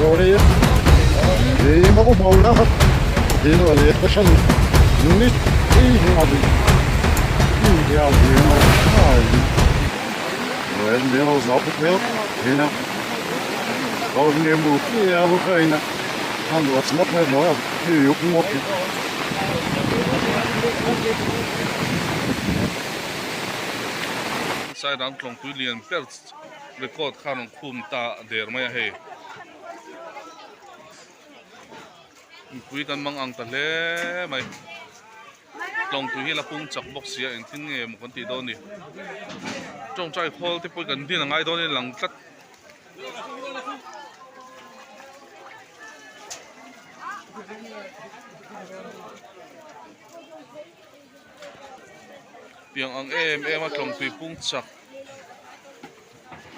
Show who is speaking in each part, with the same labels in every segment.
Speaker 1: oraya ما هو مولا هنا ولا يتشن نت إيه هذا إيه يا هنا وين بيرو ضابط بيرو هنا قال نيمو يا أبو خينا عنده أسماء ما يكون ممكن
Speaker 2: sai dang tlong tu lian per record khan khum ta der mai he pui kan mang ang ta le mai tlong tu hi la pung chak box sia eng tin nge mo kan ti do ni chong chai khol te pui kan din ngai do ni lang tat piang ang em a tlong tui pung chak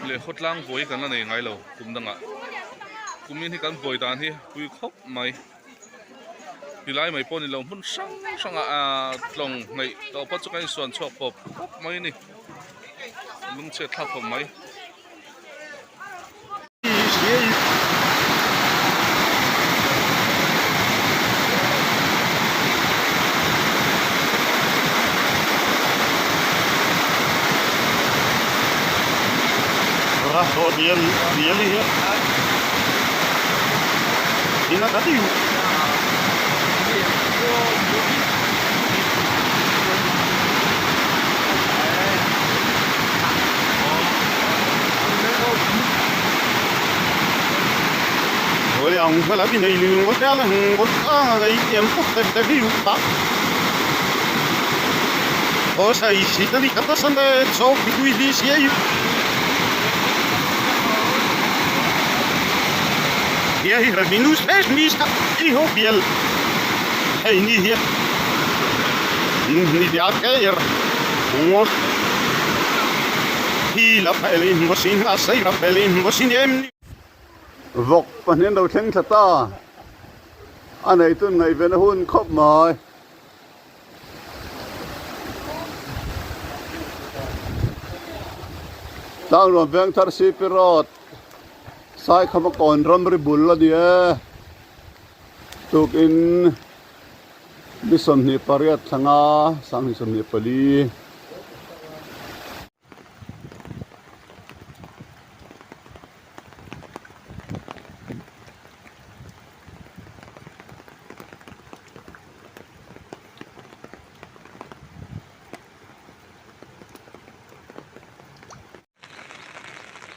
Speaker 2: le hotlang boi kan la nei ngai lo kum danga kumin hi kan boi dan hi pui khop mai pilai mai pon ni lo mun sang sang a tlong nei to pa chu kai suan chok pop mai ni lung che thak pop mai
Speaker 1: raso dia ni ya ini tadi rồi ông phải là cái này liền có cái là có cái em phúc cái ví dụ đó có sai gì đó đi cắt tóc sang đây cho bị quy đi xía hier hier minus 6 mista ich hoffe ihr hey nie hier nie der Geier und hi la pelin was in la sei la pelin was in em vok panen đầu theng thata anh ấy tuần ngày về nó hôn khóc mỏi tao rồi veng thar si pirot sai khăm còn ram ri bul la dia tuk in bison ni pariat thanga sang ni som ni pali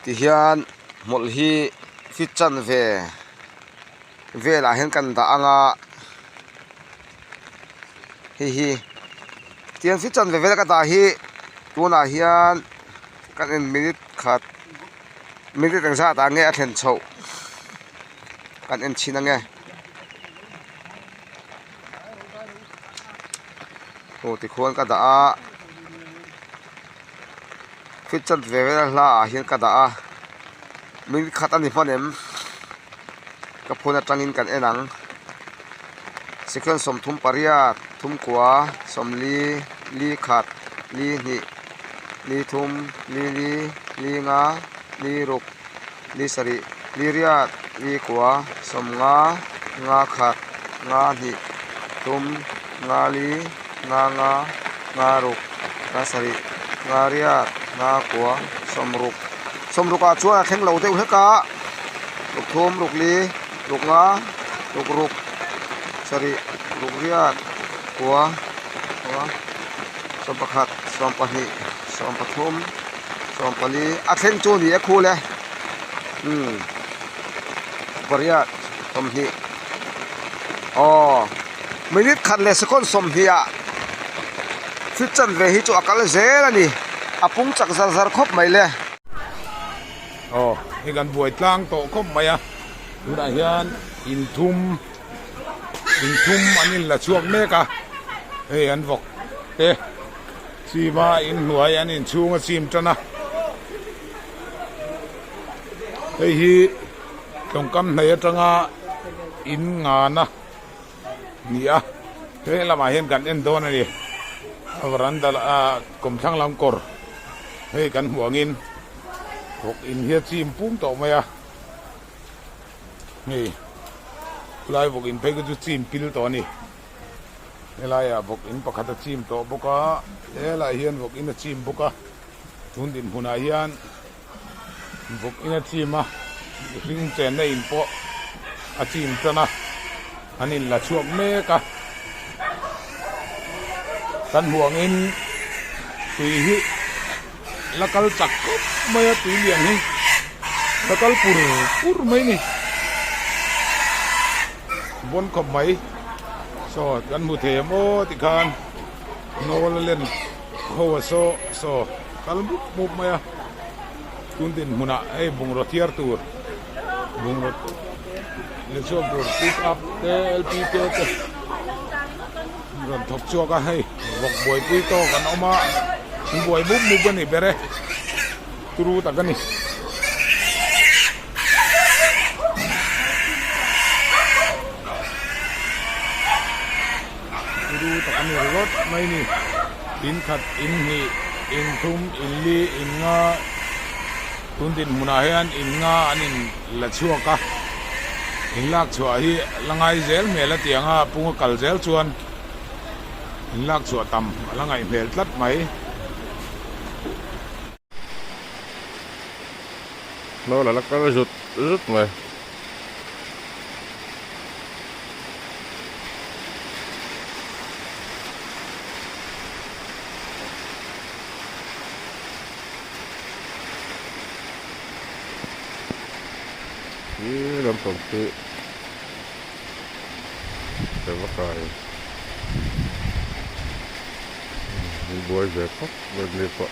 Speaker 3: ti hian mol hi fit chan ve la hen kan da anga hi tian fit chan ve ka da hi tuna hian kan en minute khat minute tang sa ta nge a thlen chho kan en china nge o ti khon ka da a fit chan ve la hian ka da a mình khát ăn thì phân em các phone trangin kan enang second som thum pariat thum kwa som li khat li ni li thum li nga li ruk li sari li riat li kwa som nga khat nga ni thum nga li nga ruk nga sari nga riat nga kwa som ruk a chuan theng lo deuh heka ruk thum ruk li ruk nga ruk sari ruk riat kwa som pakhat som pahnih som pathum som pali a theng chu ni a khu le pariat som hi minute khat le second som hi a fit chan ve hi chu akal zel ani apung chak zar khop mai le
Speaker 4: hi kan buai tlang to khop mai a tuna hian in thum anin la chuak mek a hei an vok te sima in hnuai an in chunga chim tana hei hi tongkam hnai atanga in nga na ni a he lama hian kan en don ani varanda kom thang lam kor hei kan huangin hok in hian chim pung to mai a นี่ลายบอกอินไปก็จะจีมพิลตัวนี้นี่ลายบอกอินปะคัตจีมตัวบุกะลายเฮียนบอกอินจีมบุกะทุนดินหุนายเฮียนบอกอินจีมริงเจนในอินปะอาจีมตัวนะอันนี้ละช่วงเมกะกันห่วงอินตุยฮิแล้วก็จักไม่ตุยเลี้ยงนี่แล้วก็ปุรไม่นี่บนขบไหมสอดกันมุเทมโอติคานโนเล่นโฮโซกันบุบไหมอะตุนดินมุนะไอ้บุงรถเทียร์ตัวบุงรถเล่นชอบรถปิกอัพเตลพีเตรถทบชัวก็ให้บอกบวยปุยโตกันออกมาบวยบุบมุบกันนี่เบรตุรูตะกันนี่ดูตะกันนี่รถไม่นี่อินขัดอินฮีอินทุ่มอินลีอินงาตุนดินมุนาเฮียนอินงาอันนี้ละชัวกะอินลักชัวฮีละไงเซลเมละเตียงอ่ะปุงกัลเซลชวนอินลักชัวต่ำละไงเมลตัดไหม
Speaker 2: โน่นแล้วก็รุดไหมนี่ลำตกที่แต่ว่าไกลมีบอยแบบเขาแบบนี้ปะ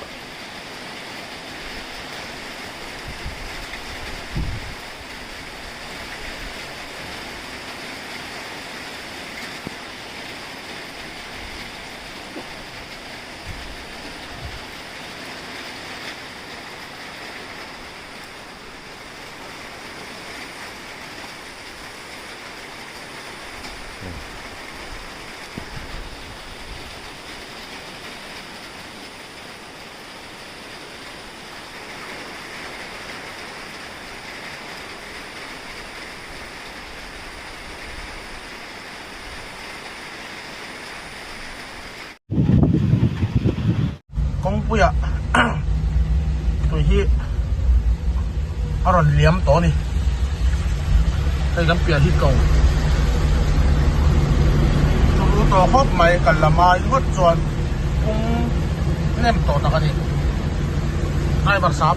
Speaker 5: กงปุยะ ตัวที่อร่อยเลี้ยมตัวนี่ไอ้น้ำเปียที่เก่าตัวครบไหมกันละมายุดส่วนกงแนมตัวตะกันนี่ไอ้บักซับ